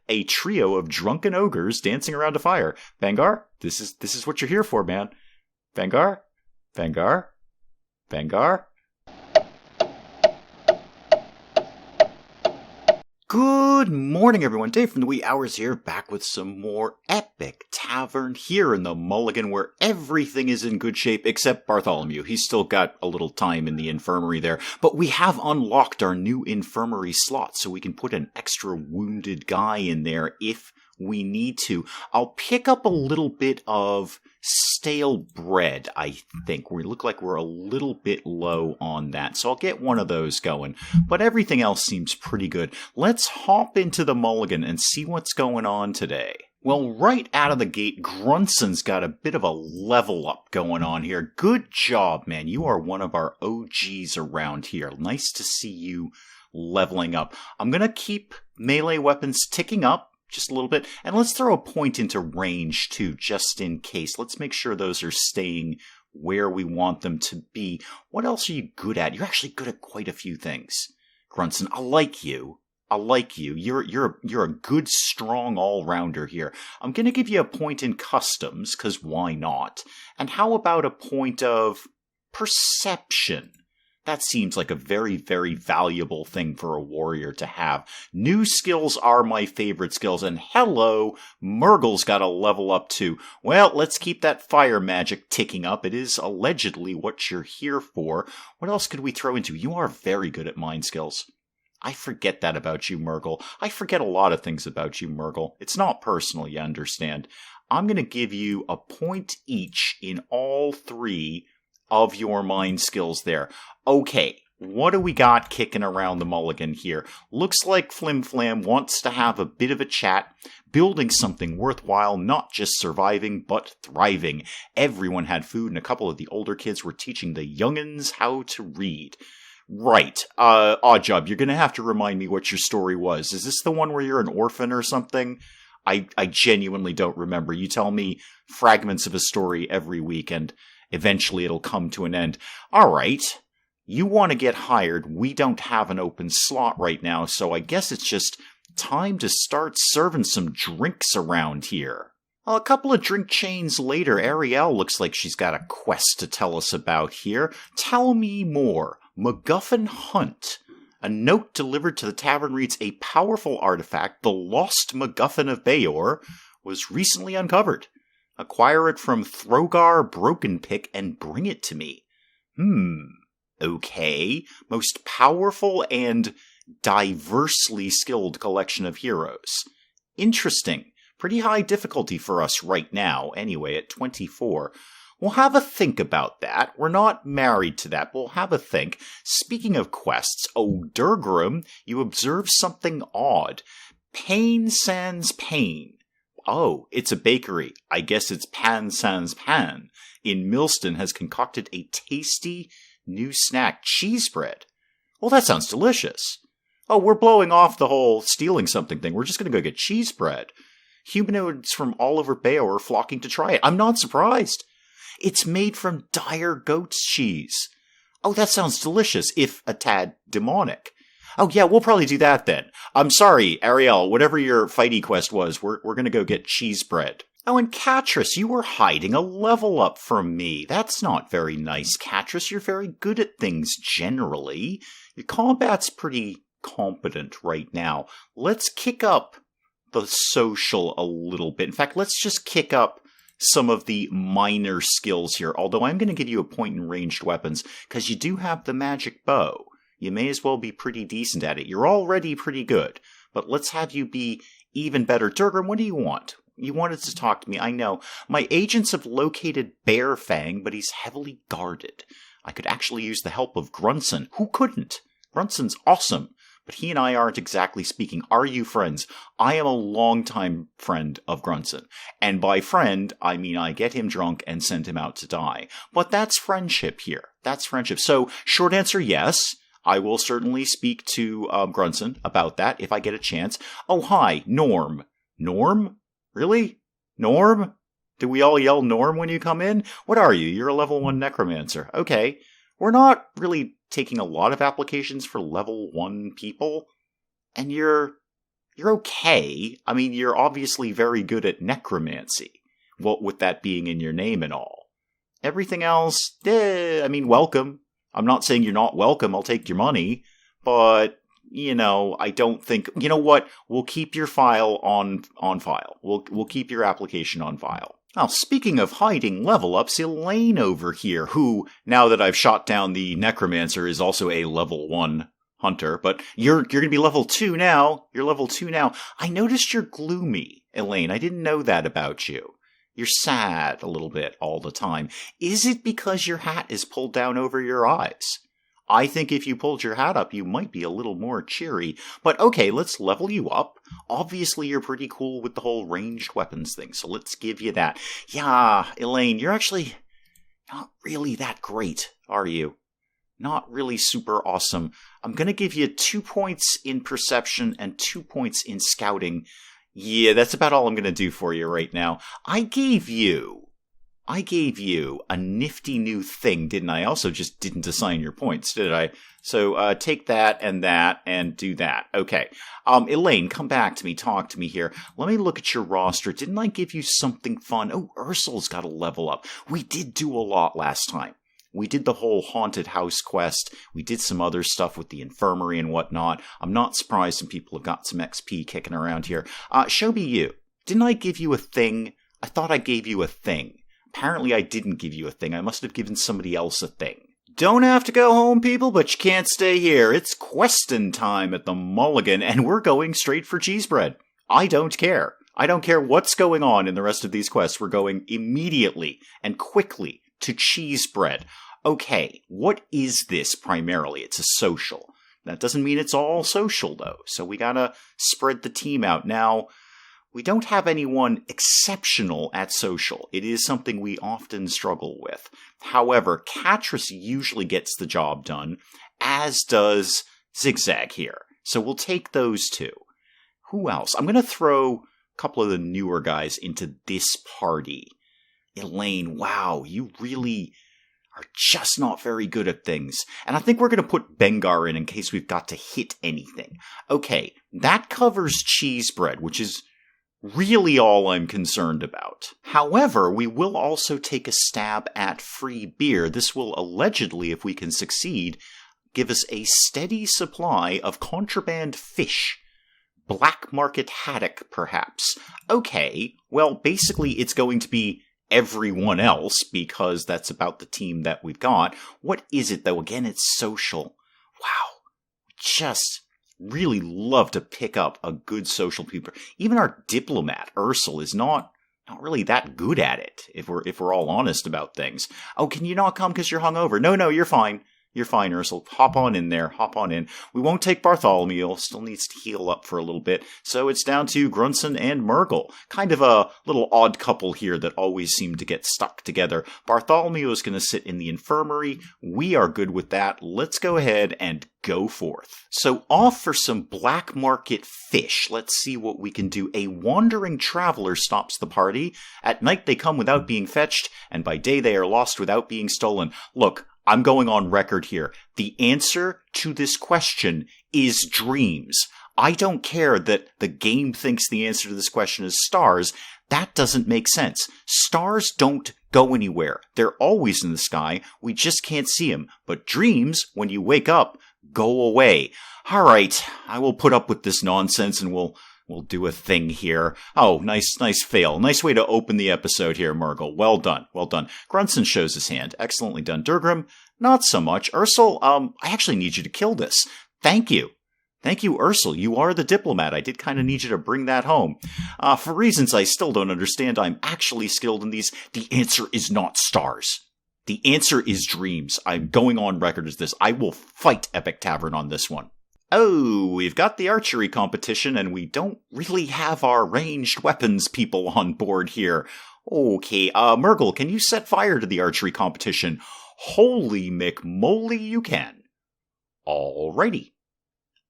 a trio of drunken ogres dancing around a fire. Vangar, this is what you're here for, man. Vangar? Vangar? Vangar? Good morning, everyone. Dave from the wee hours here, back with some more Epic Tavern here in the Mulligan, where everything is in good shape except Bartholomew. He's still got a little time in the infirmary there, but we have unlocked our new infirmary slot, so we can put an extra wounded guy in there if we need to. I'll pick up a little bit of stale bread, I think. We look like we're a little bit low on that, so I'll get one of those going. But everything else seems pretty good. Let's hop into the Mulligan and see what's going on today. Well, right out of the gate, Grunson's got a bit of a level up going on here. Good job, man. You are one of our OGs around here. Nice to see you leveling up. I'm going to keep melee weapons ticking up just a little bit. And let's throw a point into range, too, just in case. Let's make sure those are staying where we want them to be. What else are you good at? You're actually good at quite a few things, Grunson. I like you. You're a good, strong all-rounder here. I'm going to give you a point in customs, because why not? And how about a point of perception? That seems like a very, very valuable thing for a warrior to have. New skills are my favorite skills, and hello, Murgle's got a level up too. Well, let's keep that fire magic ticking up. It is allegedly what you're here for. What else could we throw into? You are very good at mind skills. I forget that about you, Murgle. I forget a lot of things about you, Murgle. It's not personal, you understand. I'm going to give you a point each in all three of your mind skills there. Okay, what do we got kicking around the Mulligan here? Looks like Flim Flam wants to have a bit of a chat, building something worthwhile, not just surviving, but thriving. Everyone had food, and a couple of the older kids were teaching the young'uns how to read. Right, Oddjob, you're going to have to remind me what your story was. Is this the one where you're an orphan or something? I genuinely don't remember. You tell me fragments of a story every week, and eventually it'll come to an end. All right. You want to get hired. We don't have an open slot right now, so I guess it's just time to start serving some drinks around here. Well, a couple of drink chains later, Ariel looks like she's got a quest to tell us about here. Tell me more. MacGuffin Hunt. A note delivered to the tavern reads, a powerful artifact, the Lost MacGuffin of Bayor, was recently uncovered. Acquire it from Throgar Brokenpick and bring it to me. Okay. Most powerful and diversely skilled collection of heroes. Interesting. Pretty high difficulty for us right now, anyway, at 24. We'll have a think about that. We're not married to that, but we'll have a think. Speaking of quests, Durgrim, you observe something odd. Pain sans pain. Oh, it's a bakery. I guess it's Pan Sans Pan. In Millston has concocted a tasty new snack, cheese bread. Well, that sounds delicious. Oh, we're blowing off the whole stealing something thing. We're just going to go get cheese bread. Humanoids from all over Bayo are flocking to try it. I'm not surprised. It's made from dire goat's cheese. Oh, that sounds delicious, if a tad demonic. Oh, yeah, we'll probably do that then. I'm sorry, Ariel, whatever your fighty quest was, we're going to go get cheese bread. Oh, and Catrus, you were hiding a level up from me. That's not very nice, Catrus. You're very good at things generally. Your combat's pretty competent right now. Let's kick up the social a little bit. In fact, let's just kick up some of the minor skills here, although I'm going to give you a point in ranged weapons, because you do have the magic bow. You may as well be pretty decent at it. You're already pretty good, but let's have you be even better. Durgrim, what do you want? You wanted to talk to me, I know. My agents have located Bear Fang, but he's heavily guarded. I could actually use the help of Grunson. Who couldn't? Grunson's awesome, but he and I aren't exactly speaking. Are you friends? I am a longtime friend of Grunson. And by friend, I mean I get him drunk and send him out to die. But that's friendship here. That's friendship. So, short answer, yes. I will certainly speak to Grunson about that if I get a chance. Oh, hi, Norm. Norm? Really? Norm? Do we all yell Norm when you come in? What are you? You're a level 1 necromancer. Okay. We're not really taking a lot of applications for level 1 people. And you're You're okay. I mean, you're obviously very good at necromancy. What with that being in your name and all. Everything else, I mean, welcome. I'm not saying you're not welcome. I'll take your money. But, I don't think... You know what? We'll keep your file on file. We'll keep your application on file. Now, speaking of hiding level-ups, Elaine over here, who, now that I've shot down the necromancer, is also a level 1 hunter. But you're going to be level 2 now. You're level 2 now. I noticed you're gloomy, Elaine. I didn't know that about you. You're sad a little bit all the time. Is it because your hat is pulled down over your eyes? I think if you pulled your hat up, you might be a little more cheery. But okay, let's level you up. Obviously, you're pretty cool with the whole ranged weapons thing, so let's give you that. Yeah, Elaine, you're actually not really that great, are you? Not really super awesome. I'm going to give you 2 points in perception and 2 points in scouting. Yeah, that's about all I'm going to do for you right now. I gave you a nifty new thing, didn't I? Also just didn't assign your points, did I? So take that and do that. Okay. Elaine, come back to me. Talk to me here. Let me look at your roster. Didn't I give you something fun? Oh, Ursul's got to level up. We did do a lot last time. We did the whole haunted house quest. We did some other stuff with the infirmary and whatnot. I'm not surprised some people have got some XP kicking around here. Show me you. Didn't I give you a thing? I thought I gave you a thing. Apparently I didn't give you a thing. I must have given somebody else a thing. Don't have to go home, people, but you can't stay here. It's questing time at the Mulligan, and we're going straight for cheese bread. I don't care. I don't care what's going on in the rest of these quests. We're going immediately and quickly to cheese bread. Okay, what is this primarily? It's a social. That doesn't mean it's all social, though, so we gotta spread the team out. Now, we don't have anyone exceptional at social. It is something we often struggle with. However, Catrice usually gets the job done, as does Zigzag here. So we'll take those two. Who else? I'm gonna throw a couple of the newer guys into this party. Elaine, wow, you really are just not very good at things. And I think we're going to put Bengar in case we've got to hit anything. Okay, that covers cheese bread, which is really all I'm concerned about. However, we will also take a stab at free beer. This will allegedly, if we can succeed, give us a steady supply of contraband fish. Black market haddock, perhaps. Okay, well, basically it's going to be everyone else, because that's about the team that we've got. What is it, though? Again, it's social. Wow. Just really love to pick up a good social people. Even our diplomat, Ursul, is not really that good at it, if we're all honest about things. Oh, can you not come because you're hungover? No, you're fine. You're fine, Ursul. Hop on in there. Hop on in. We won't take Bartholomew. Still needs to heal up for a little bit. So it's down to Grunson and Murgle. Kind of a little odd couple here that always seem to get stuck together. Bartholomew is going to sit in the infirmary. We are good with that. Let's go ahead and go forth. So off for some black market fish. Let's see what we can do. A wandering traveler stops the party. At night they come without being fetched, and by day they are lost without being stolen. Look, I'm going on record here. The answer to this question is dreams. I don't care that the game thinks the answer to this question is stars. That doesn't make sense. Stars don't go anywhere. They're always in the sky. We just can't see them. But dreams, when you wake up, go away. All right, I will put up with this nonsense and we'll do a thing here. Oh, nice fail. Nice way to open the episode here, Murgle. Well done. Grunson shows his hand. Excellently done. Durgrim, not so much. Ursul, I actually need you to kill this. Thank you. Thank you, Ursul. You are the diplomat. I did kind of need you to bring that home. For reasons I still don't understand, I'm actually skilled in these. The answer is not stars. The answer is dreams. I'm going on record as this. I will fight Epic Tavern on this one. Oh, we've got the archery competition, and we don't really have our ranged weapons people on board here. Okay, Murgle, can you set fire to the archery competition? Holy McMoly, you can. Alrighty.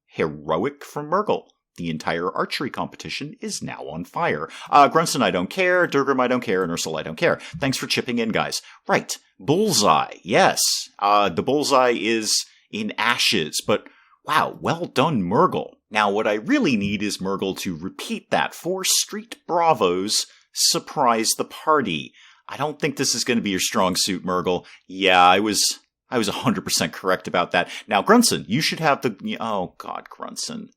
Heroic from Murgle. The entire archery competition is now on fire. Grunson, I don't care. Durgrim, I don't care. And Ursul, I don't care. Thanks for chipping in, guys. Right. Bullseye. Yes. The bullseye is in ashes, but wow, well done, Murgle. Now, what I really need is Murgle to repeat that for Street Bravos surprise the party. I don't think this is going to be your strong suit, Murgle. Yeah, I was 100% correct about that. Now, Grunson, you should have the... Oh, God, Grunson.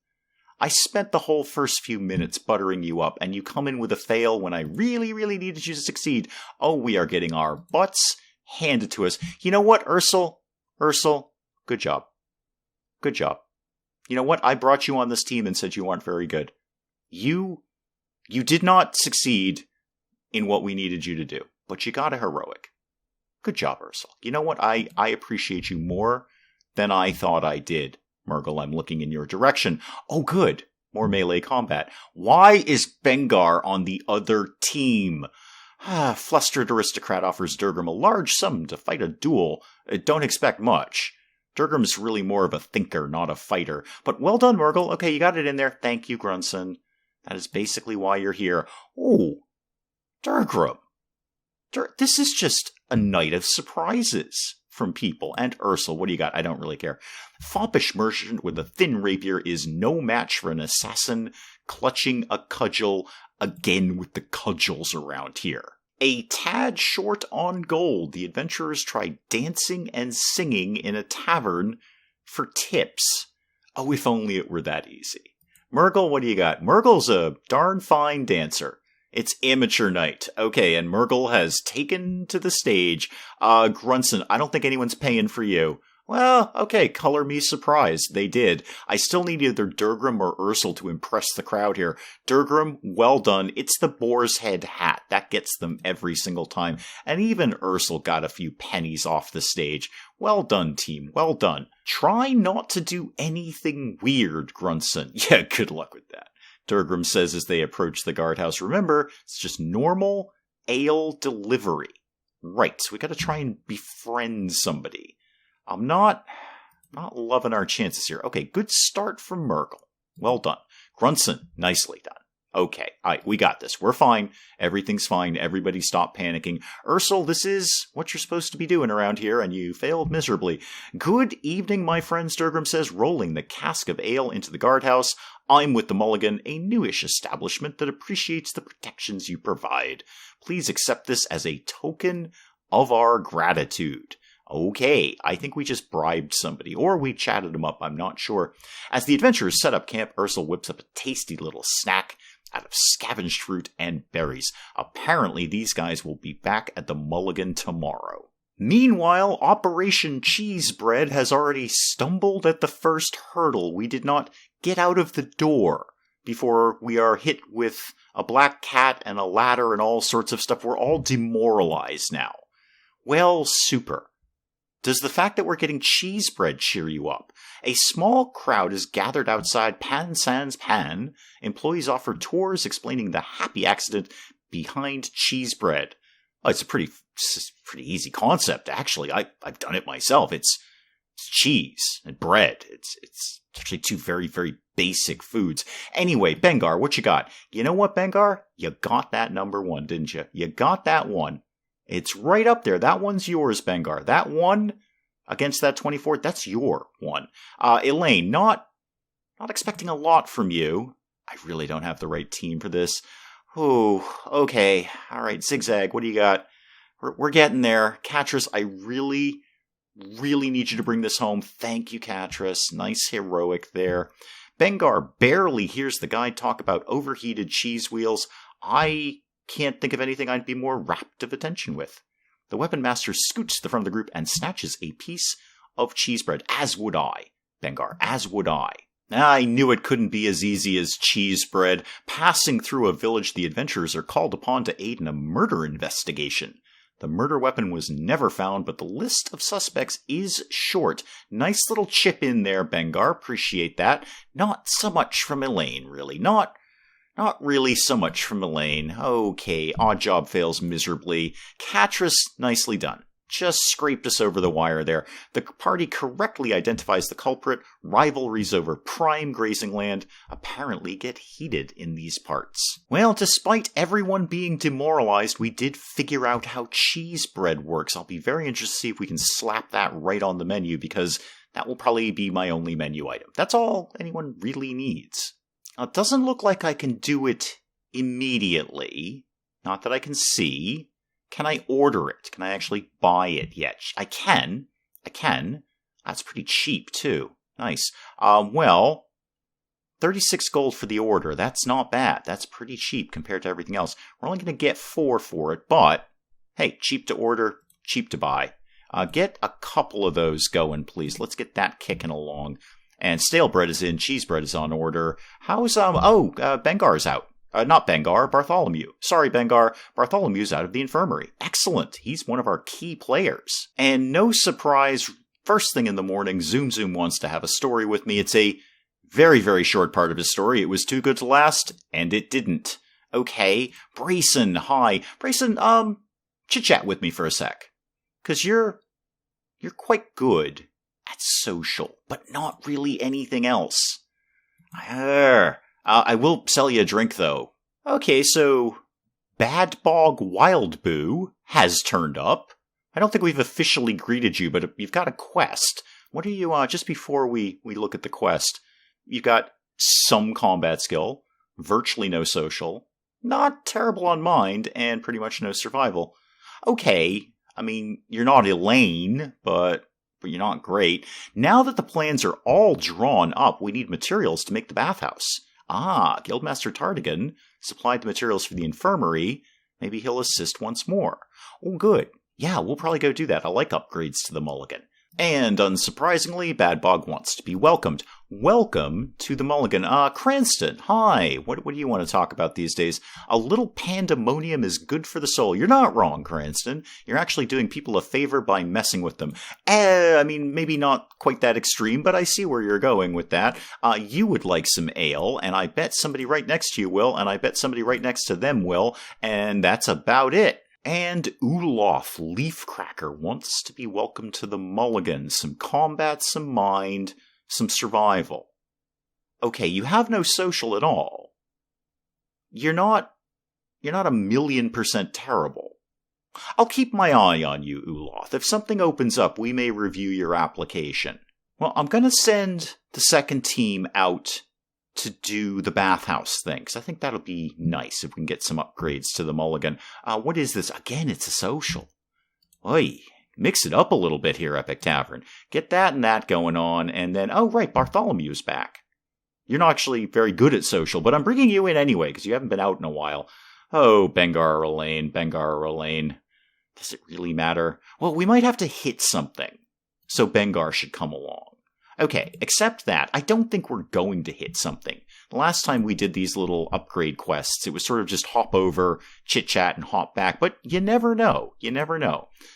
I spent the whole first few minutes buttering you up, and you come in with a fail when I really, really needed you to succeed. Oh, we are getting our butts handed to us. You know what, Ursel? Good job. Good job. You know what? I brought you on this team and said you weren't very good. You did not succeed in what we needed you to do, but you got a heroic. Good job, Ursel. You know what? I appreciate you more than I thought I did. Murgle, I'm looking in your direction. Oh, good. More melee combat. Why is Bengar on the other team? Flustered aristocrat offers Durgrim a large sum to fight a duel. Don't expect much. Durgrim's really more of a thinker, not a fighter. But well done, Murgle. Okay, you got it in there. Thank you, Grunson. That is basically why you're here. Oh, Durgrim. This is just a night of surprises from people. And Ursel, what do you got? I don't really care. Foppish merchant with a thin rapier is no match for an assassin clutching a cudgel, again with the cudgels around here. A tad short on gold, the adventurers try dancing and singing in a tavern for tips. Oh, if only it were that easy. Murgle, what do you got? Murgle's a darn fine dancer. It's amateur night. Okay, and Murgle has taken to the stage. Grunson, I don't think anyone's paying for you. Well, okay, color me surprised. They did. I still need either Durgrim or Ursel to impress the crowd here. Durgrim, well done. It's the boar's head hat. That gets them every single time. And even Ursel got a few pennies off the stage. Well done, team. Well done. Try not to do anything weird, Grunson. Yeah, good luck with that. Durgrim says as they approach the guardhouse. Remember, it's just normal ale delivery. Right, so we gotta try and befriend somebody. I'm not loving our chances here. Okay, good start from Murgle. Well done. Grunson, nicely done. Okay, we got this. We're fine. Everything's fine. Everybody stop panicking. Ursel, this is what you're supposed to be doing around here, and you failed miserably. Good evening, my friends, Durgrim says, rolling the cask of ale into the guardhouse. I'm with the Mulligan, a newish establishment that appreciates the protections you provide. Please accept this as a token of our gratitude. Okay, I think we just bribed somebody, or we chatted them up, I'm not sure. As the adventurers set up camp, Ursel whips up a tasty little snack out of scavenged fruit and berries. Apparently, these guys will be back at the Mulligan tomorrow. Meanwhile, Operation Cheesebread has already stumbled at the first hurdle. We did not get out of the door before we are hit with a black cat and a ladder and all sorts of stuff. We're all demoralized now. Well, super. Does the fact that we're getting cheese bread cheer you up? A small crowd is gathered outside Pan Sans Pan. Employees offer tours explaining the happy accident behind cheese bread. Oh, it's a pretty easy concept, actually. I've done it myself. It's cheese and bread. It's actually two very, very basic foods. Anyway, Bengar, what you got? You know what, Bengar? You got that number one, didn't you? You got that one. It's right up there. That one's yours, Bengar. That one against that 24, that's your one. Elaine, not expecting a lot from you. I really don't have the right team for this. Oh, okay. All right, Zigzag, what do you got? We're getting there. Catras, I really need you to bring this home. Thank you, Catras. Nice heroic there. Bengar barely hears the guide talk about overheated cheese wheels. I can't think of anything I'd be more rapt of attention with. The weapon master scoots to the front of the group and snatches a piece of cheese bread. As would I, Bengar, as would I. I knew it couldn't be as easy as cheese bread. Passing through a village, the adventurers are called upon to aid in a murder investigation. The murder weapon was never found, but the list of suspects is short. Nice little chip in there, Bengar. Appreciate that. Not so much from Elaine, really. Not really so much from Elaine. Okay, odd job fails miserably. Catras, nicely done. Just scraped us over the wire there. The party correctly identifies the culprit. Rivalries over prime grazing land apparently get heated in these parts. Well, despite everyone being demoralized, we did figure out how cheese bread works. I'll be very interested to see if we can slap that right on the menu, because That will probably be my only menu item. That's all anyone really needs. It doesn't look like I can do it immediately. Not that I can see. Can I order it? Can I actually buy it yet? I can. That's pretty cheap, too. Nice. 36 gold for the order. That's not bad. That's pretty cheap compared to everything else. We're only going to get 4 for it, but hey, cheap to order, cheap to buy. Get a couple of those going, please. Let's get that kicking along. And stale bread is in, cheese bread is on order. How's, Bengar's out. Not Bengar, Bartholomew. Sorry, Bengar. Bartholomew's out of the infirmary. Excellent. He's one of our key players. And no surprise, first thing in the morning, Zoom Zoom wants to have a story with me. It's a very, very short part of his story. It was too good to last, and it didn't. Okay. Brayson, hi. Brayson, chit-chat with me for a sec. 'Cause you're quite good at social, but not really anything else. I will sell you a drink, though. Okay, so Bad Bog Wild Boo has turned up. I don't think we've officially greeted you, but you've got a quest. What are you, just before we look at the quest, you've got some combat skill, virtually no social, not terrible on mind, and pretty much no survival. Okay, I mean, you're not Elaine, but you're not great. Now that the plans are all drawn up, we need materials to make the bathhouse. Guildmaster Tardigan supplied the materials for the infirmary. Maybe he'll assist once more. Oh, good. Yeah, we'll probably go do that. I like upgrades to the mulligan. And unsurprisingly, Bad Bog wants to be welcomed. Welcome to the mulligan. Cranston, hi. What do you want to talk about these days? A little pandemonium is good for the soul. You're not wrong, Cranston. You're actually doing people a favor by messing with them. I mean, maybe not quite that extreme, but I see where you're going with that. You would like some ale, and I bet somebody right next to you will, and I bet somebody right next to them will, and that's about it. And Uloth Leafcracker wants to be welcomed to the mulligan. Some combat, some mind, some survival. Okay, you have no social at all. You're not 1,000,000% terrible. I'll keep my eye on you, Uloth. If something opens up, we may review your application. Well, I'm going to send the second team out to do the bathhouse thing, because I think that'll be nice if we can get some upgrades to the mulligan. What is this? Again, it's a social. Oi, mix it up a little bit here, Epic Tavern. Get that and that going on, and then, oh right, Bartholomew's back. You're not actually very good at social, but I'm bringing you in anyway, because you haven't been out in a while. Oh, Bengar or Elaine. Does it really matter? Well, we might have to hit something, so Bengar should come along. Okay, except that, I don't think we're going to hit something. The last time we did these little upgrade quests, it was sort of just hop over, chit-chat, and hop back, but you never know.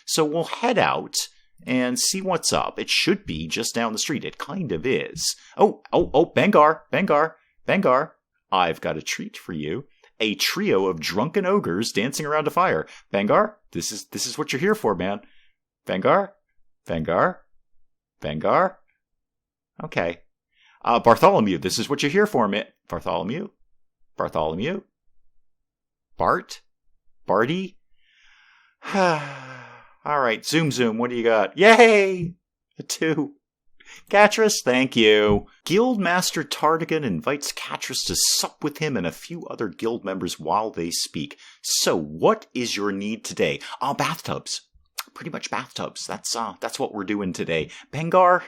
So we'll head out and see what's up. It should be just down the street. It kind of is. Oh, Bengar. I've got a treat for you. A trio of drunken ogres dancing around a fire. Bengar, this is what you're here for, man. Bengar. Okay. Bartholomew, this is what you're here for, man. Bartholomew? Barty? Alright, Zoom, what do you got? Yay! A 2. Catris, thank you. Guildmaster Tardigan invites Catris to sup with him and a few other guild members while they speak. So, what is your need today? Bathtubs. Pretty much bathtubs. That's what we're doing today. Bengar,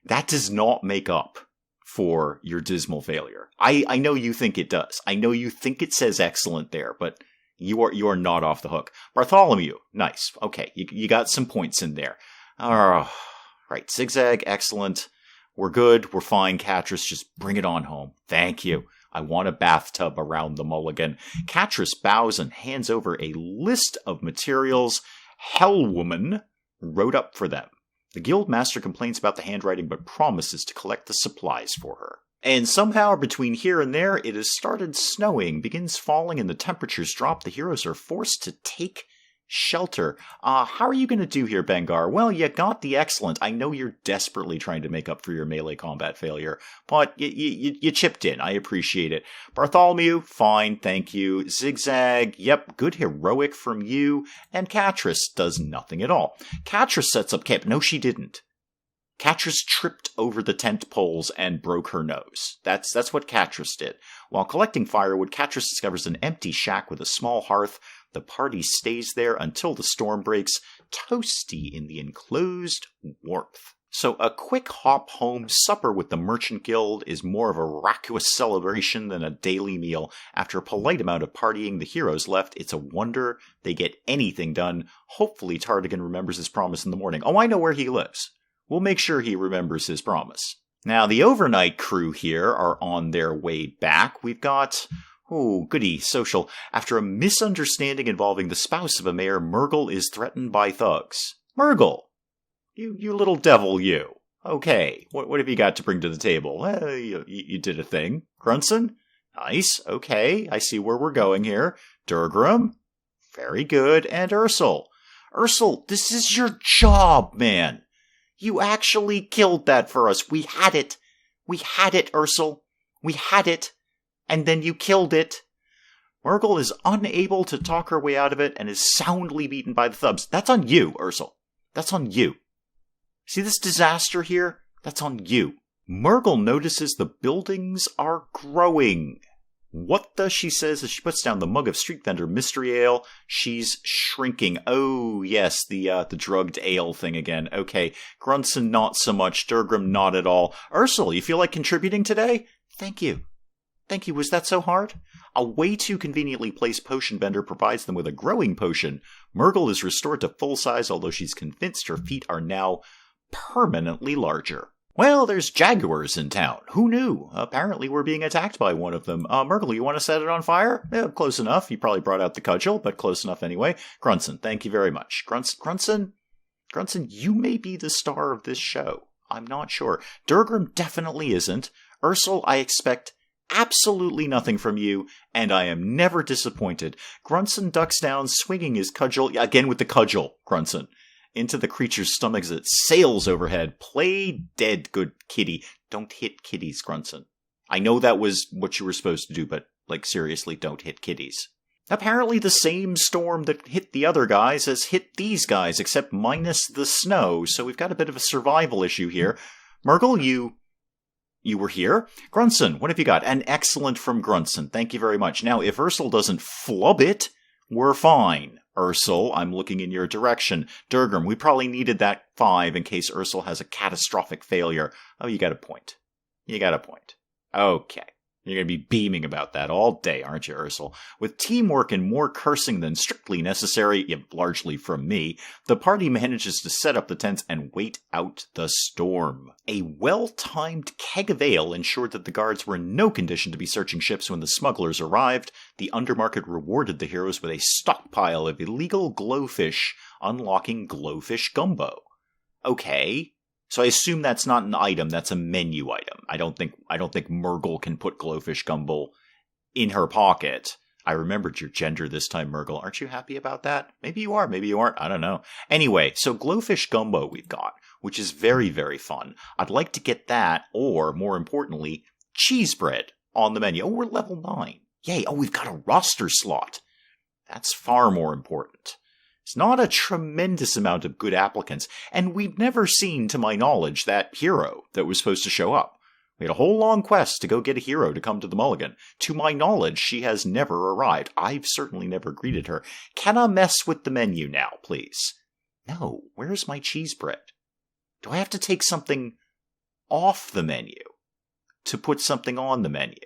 that does not make up for your dismal failure. I know you think it does. I know you think it says excellent there, but you are not off the hook. Bartholomew, nice. Okay, you got some points in there. Right, Zigzag, excellent. We're good. We're fine. Catris, just bring it on home. Thank you. I want a bathtub around the mulligan. Catris bows and hands over a list of materials Hellwoman wrote up for them. The guildmaster complains about the handwriting, but promises to collect the supplies for her. And somehow, between here and there, it has started snowing, begins falling, and the temperatures drop. The heroes are forced to take shelter. How are you going to do here, Bengar? Well, you got the excellent. I know you're desperately trying to make up for your melee combat failure, but you chipped in. I appreciate it. Bartholomew, fine, thank you. Zigzag, yep, good heroic from you. And Catris does nothing at all. Catris sets up camp. No, she didn't. Catrice tripped over the tent poles and broke her nose. That's what Catrice did. While collecting firewood, Catrice discovers an empty shack with a small hearth. The party stays there until the storm breaks, toasty in the enclosed warmth. So a quick hop home supper with the Merchant Guild is more of a raucous celebration than a daily meal. After a polite amount of partying, the heroes left. It's a wonder they get anything done. Hopefully Tardigan remembers his promise in the morning. Oh, I know where he lives. We'll make sure he remembers his promise. Now, the overnight crew here are on their way back. We've got... oh, goody, social. After a misunderstanding involving the spouse of a mayor, Murgle is threatened by thugs. Murgle! You little devil, you. Okay, what have you got to bring to the table? You did a thing. Grunson? Nice, okay, I see where we're going here. Durgrim? Very good. And Ursel? Ursel, this is your job, man. You actually killed that for us. We had it. We had it, Ursel. We had it. And then you killed it. Murgle is unable to talk her way out of it and is soundly beaten by the thugs. That's on you, Ursel. That's on you. See this disaster here? That's on you. Murgle notices the buildings are growing. What the, she says as she puts down the mug of street vendor mystery ale. She's shrinking. Oh, yes, the drugged ale thing again. Okay, Grunson not so much, Durgrim not at all. Ursel, you feel like contributing today? Thank you. Thank you, was that so hard? A way too conveniently placed potion vendor provides them with a growing potion. Murgle is restored to full size, although she's convinced her feet are now permanently larger. Well, there's jaguars in town. Who knew? Apparently we're being attacked by one of them. Murgle, you want to set it on fire? Yeah, close enough. You probably brought out the cudgel, but close enough anyway. Grunson, thank you very much. Grunson, you may be the star of this show. I'm not sure. Durgrim definitely isn't. Ursel, I expect absolutely nothing from you, and I am never disappointed. Grunson ducks down, swinging his cudgel, again with the cudgel, Grunson, into the creature's stomach as it sails overhead. Play dead, good kitty. Don't hit kitties, Grunson. I know that was what you were supposed to do, but, seriously, don't hit kitties. Apparently the same storm that hit the other guys has hit these guys, except minus the snow, so we've got a bit of a survival issue here. Murgle, you were here? Grunson, what have you got? An excellent from Grunson. Thank you very much. Now, if Ursel doesn't flub it, we're fine. Ursel, I'm looking in your direction. Durgrim, we probably needed that 5 in case Ursel has a catastrophic failure. Oh, you got a point. You got a point. Okay. You're going to be beaming about that all day, aren't you, Ursel? With teamwork and more cursing than strictly necessary, largely from me, the party manages to set up the tents and wait out the storm. A well-timed keg of ale ensured that the guards were in no condition to be searching ships when the smugglers arrived. The undermarket rewarded the heroes with a stockpile of illegal glowfish, unlocking Glowfish Gumbo. Okay. So I assume that's not an item, that's a menu item. I don't think Murgle can put Glowfish Gumbo in her pocket. I remembered your gender this time, Murgle. Aren't you happy about that? Maybe you are, maybe you aren't, I don't know. Anyway, so Glowfish Gumbo we've got, which is very, very fun. I'd like to get that, or, more importantly, cheese bread on the menu. Oh, we're level 9. Yay, oh, we've got a roster slot. That's far more important. It's not a tremendous amount of good applicants, and we've never seen, to my knowledge, that hero that was supposed to show up. We had a whole long quest to go get a hero to come to the Mulligan. To my knowledge, she has never arrived. I've certainly never greeted her. Can I mess with the menu now, please? No, where's my cheese bread? Do I have to take something off the menu to put something on the menu?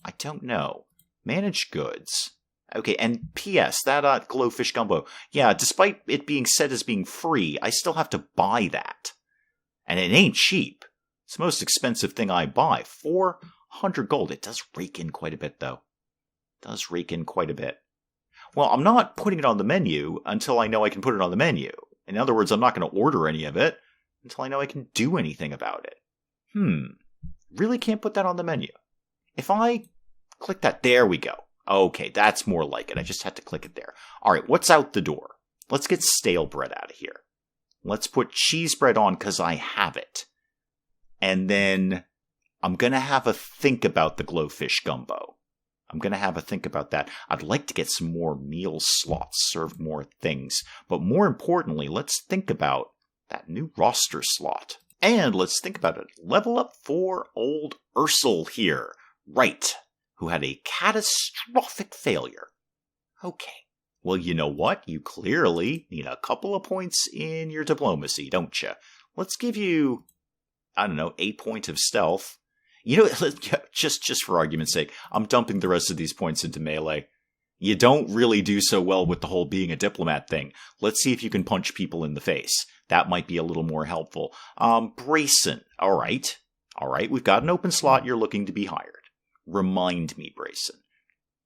I don't know. Manage goods. Okay, and P.S., that Glowfish Gumbo, yeah, despite it being said as being free, I still have to buy that. And it ain't cheap. It's the most expensive thing I buy. 400 gold. It does rake in quite a bit, though. It does rake in quite a bit. Well, I'm not putting it on the menu until I know I can put it on the menu. In other words, I'm not going to order any of it until I know I can do anything about it. Really can't put that on the menu. If I click that, there we go. Okay, that's more like it. I just had to click it there. Alright, what's out the door? Let's get stale bread out of here. Let's put cheese bread on because I have it. And then I'm going to have a think about the Glowfish Gumbo. I'm going to have a think about that. I'd like to get some more meal slots, serve more things. But more importantly, let's think about that new roster slot. And let's think about it. Level up for old Ursel here. Right. Who had a catastrophic failure. Okay. Well, you know what? You clearly need a couple of points in your diplomacy, don't you? Let's give you, 8 points of stealth. Just for argument's sake, I'm dumping the rest of these points into melee. You don't really do so well with the whole being a diplomat thing. Let's see if you can punch people in the face. That might be a little more helpful. Brayson. All right, we've got an open slot. You're looking to be hired. Remind me, Brayson.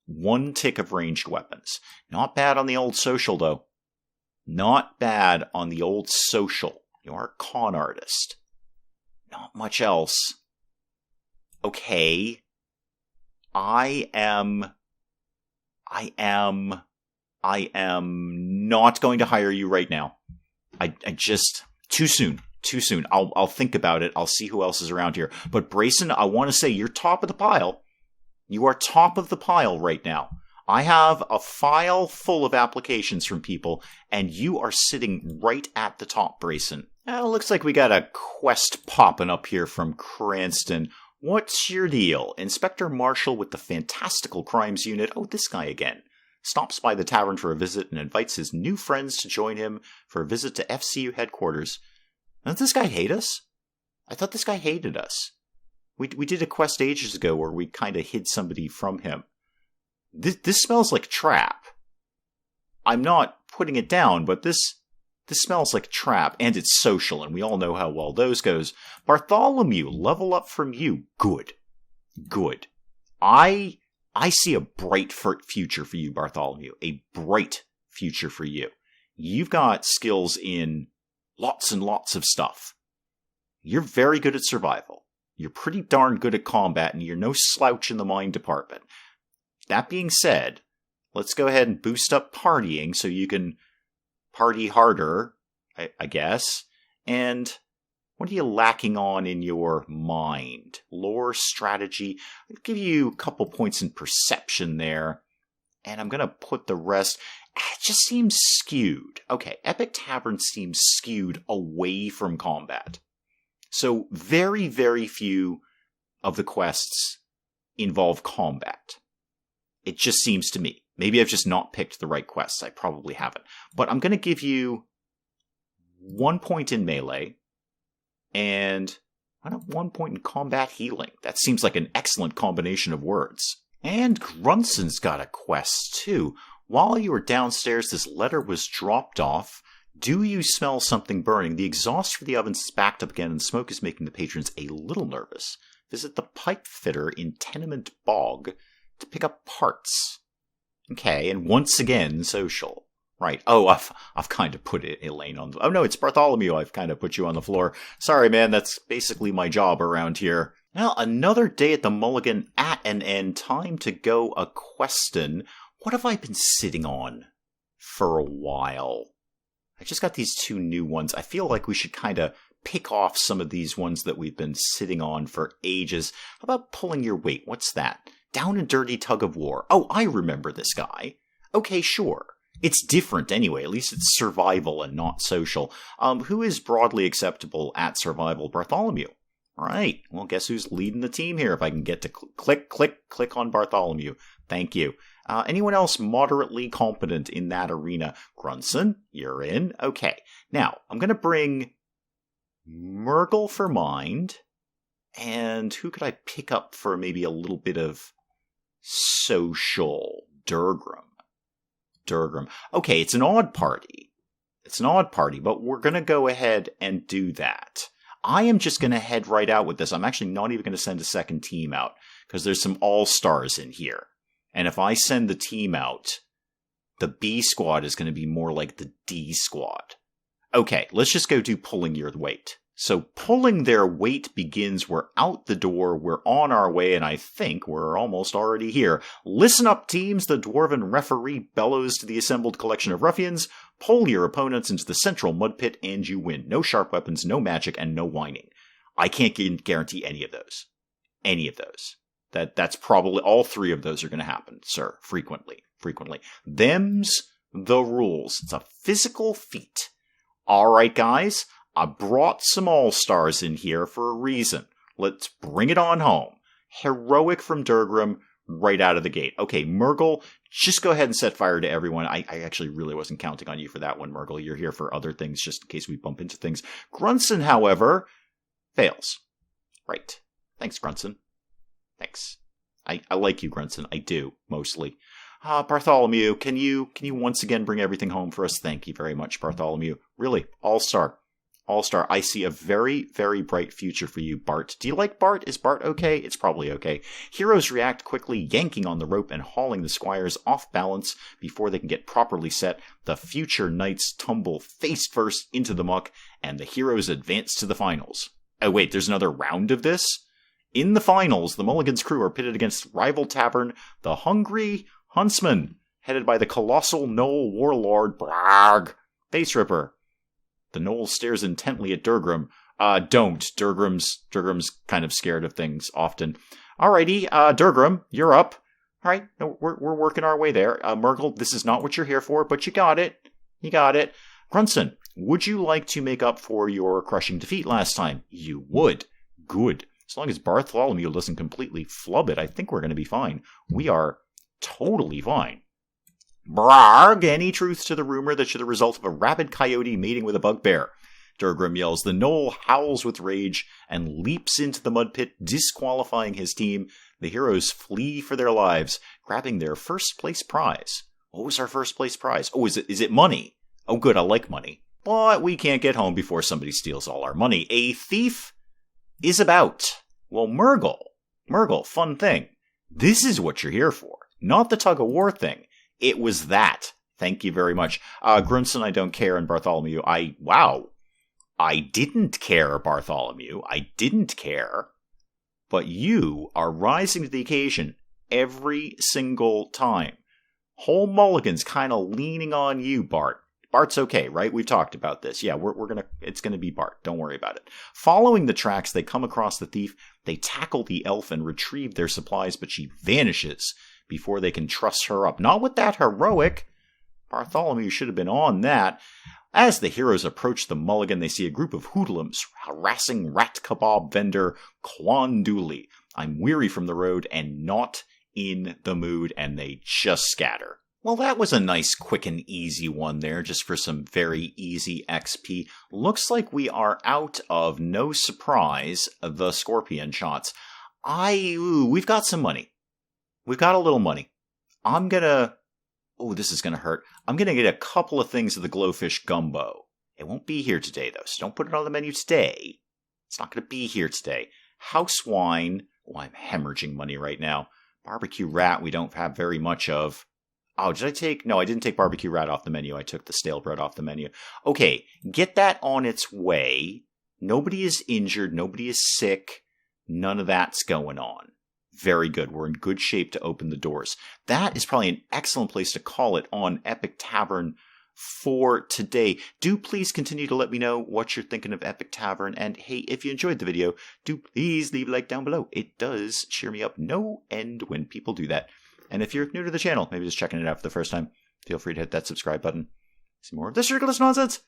1 tick of ranged weapons. Not bad on the old social, though. Not bad on the old social. You are a con artist. Not much else. Okay. I am not going to hire you right now. I just, too soon. I'll think about it. I'll see who else is around here. But Brayson, I want to say you're top of the pile. You are top of the pile right now. I have a file full of applications from people, and you are sitting right at the top, Brayson. Looks like we got a quest popping up here from Cranston. What's your deal? Inspector Marshall with the Fantastical Crimes Unit. Oh, this guy again. Stops by the tavern for a visit and invites his new friends to join him for a visit to FCU headquarters. Doesn't this guy hate us? I thought this guy hated us. We did a quest ages ago where we kind of hid somebody from him. This smells like trap. I'm not putting it down, but this smells like trap, and it's social, and we all know how well those goes. Bartholomew, level up from you. Good. I see a bright future for you, Bartholomew. A bright future for you. You've got skills in lots and lots of stuff. You're very good at survival. You're pretty darn good at combat, and you're no slouch in the mine department. That being said, let's go ahead and boost up partying so you can party harder, I guess. And what are you lacking on in your mind? Lore, strategy. I'll give you a couple points in perception there. And I'm going to put the rest. It just seems skewed. Okay, Epic Tavern seems skewed away from combat. So very, very few of the quests involve combat. It just seems to me. Maybe I've just not picked the right quests. I probably haven't. But I'm going to give you 1 point in melee and 1 point in combat healing. That seems like an excellent combination of words. And Grunson's got a quest too. While you were downstairs, this letter was dropped off. Do you smell something burning? The exhaust for the ovens is backed up again and smoke is making the patrons a little nervous. Visit the pipe fitter in Tenement Bog to pick up parts. Okay, and once again, social. Right. Oh, I've kind of put Elaine on the... Oh, no, it's Bartholomew. I've kind of put you on the floor. Sorry, man, that's basically my job around here. Well, another day at the Mulligan at an end. Time to go a-questin'. What have I been sitting on for a while? I just got these 2 new ones. I feel like we should kind of pick off some of these ones that we've been sitting on for ages. How about pulling your weight? What's that? Down and Dirty Tug of War. Oh, I remember this guy. Okay, sure. It's different anyway. At least it's survival and not social. Who is broadly acceptable at survival? Bartholomew. Right. Well, guess who's leading the team here? If I can get to click on Bartholomew. Thank you. Anyone else moderately competent in that arena? Grunson, you're in. Okay. Now, I'm going to bring Murgle for mind. And who could I pick up for maybe a little bit of social? Durgram. Okay, it's an odd party. But we're going to go ahead and do that. I am just going to head right out with this. I'm actually not even going to send a second team out, because there's some all-stars in here. And if I send the team out, the B squad is going to be more like the D squad. Okay, let's just go do pulling your weight. So pulling their weight begins. We're out the door. We're on our way, and I think we're almost already here. Listen up, teams. The dwarven referee bellows to the assembled collection of ruffians. Pull your opponents into the central mud pit, and you win. No sharp weapons, no magic, and no whining. I can't guarantee any of those. That's probably all 3 of those are going to happen, sir. Frequently. Them's the rules. It's a physical feat. All right, guys. I brought some all-stars in here for a reason. Let's bring it on home. Heroic from Durgrim right out of the gate. Okay, Murgle, just go ahead and set fire to everyone. I actually really wasn't counting on you for that one, Murgle. You're here for other things, just in case we bump into things. Grunson, however, fails. Right. Thanks, Grunson. Thanks. I like you, Grunson. I do, mostly. Bartholomew, can you once again bring everything home for us? Thank you very much, Bartholomew. Really, all-star. All-star. I see a very, very bright future for you, Bart. Do you like Bart? Is Bart okay? It's probably okay. Heroes react quickly, yanking on the rope and hauling the squires off balance before they can get properly set. The future knights tumble face first into the muck, and the heroes advance to the finals. Oh wait, there's another round of this? In the finals, the Mulligan's crew are pitted against rival tavern, the Hungry Huntsman, headed by the colossal Gnoll warlord, Brag, Face Ripper. The Gnoll stares intently at Durgrim. Don't. Durgrim's kind of scared of things often. Alrighty, Durgrim, you're up. Alright, we're working our way there. Murgle, this is not what you're here for, but you got it. You got it. Grunson, would you like to make up for your crushing defeat last time? You would. Good. As long as Bartholomew doesn't completely flub it, I think we're going to be fine. We are totally fine. Brag, any truth to the rumor that you're the result of a rabid coyote mating with a bugbear? Durgrim yells. The Gnoll howls with rage and leaps into the mud pit, disqualifying his team. The heroes flee for their lives, grabbing their first place prize. What was our first place prize? Oh, is it money? Oh, good, I like money. But we can't get home before somebody steals all our money. A thief is about. Well, Murgle, fun thing. This is what you're here for, not the tug-of-war thing. It was that. Thank you very much. Grunson, I don't care, and Bartholomew, I didn't care, Bartholomew. I didn't care. But you are rising to the occasion every single time. Whole Mulligan's kind of leaning on you, Bart. Bart's okay, right? We've talked about this. Yeah, it's gonna be Bart. Don't worry about it. Following the tracks, they come across the thief. They tackle the elf and retrieve their supplies, but she vanishes before they can truss her up. Not with that heroic. Bartholomew should have been on that. As the heroes approach the Mulligan, they see a group of hoodlums harassing rat kebab vendor Quan Dooley. I'm weary from the road and not in the mood, and they just scatter. Well, that was a nice, quick and easy one there, just for some very easy XP. Looks like we are out of, no surprise, the scorpion shots. We've got some money. We've got a little money. This is gonna hurt. I'm gonna get a couple of things of the Glowfish Gumbo. It won't be here today, though, so don't put it on the menu today. It's not gonna be here today. House wine. Oh, I'm hemorrhaging money right now. Barbecue rat we don't have very much of. Oh, did I take... No, I didn't take barbecue rat off the menu. I took the stale bread off the menu. Okay, get that on its way. Nobody is injured. Nobody is sick. None of that's going on. Very good. We're in good shape to open the doors. That is probably an excellent place to call it on Epic Tavern for today. Do please continue to let me know what you're thinking of Epic Tavern. And hey, if you enjoyed the video, do please leave a like down below. It does cheer me up no end when people do that. And if you're new to the channel, maybe just checking it out for the first time, feel free to hit that subscribe button. See more of this ridiculous nonsense.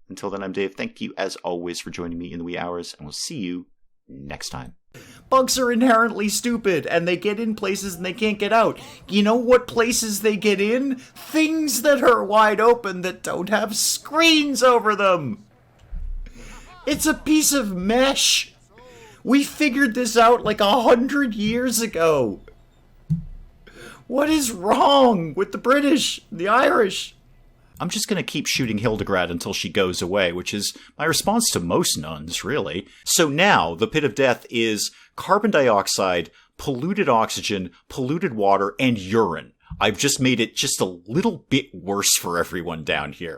Until then, I'm Dave. Thank you, as always, for joining me in the wee hours, and we'll see you next time. Bugs are inherently stupid, and they get in places and they can't get out. You know what places they get in? Things that are wide open that don't have screens over them. It's a piece of mesh. We figured this out like 100 years ago. What is wrong with the British, the Irish? I'm just going to keep shooting Hildegard until she goes away, which is my response to most nuns, really. So now, the pit of death is carbon dioxide, polluted oxygen, polluted water, and urine. I've just made it just a little bit worse for everyone down here.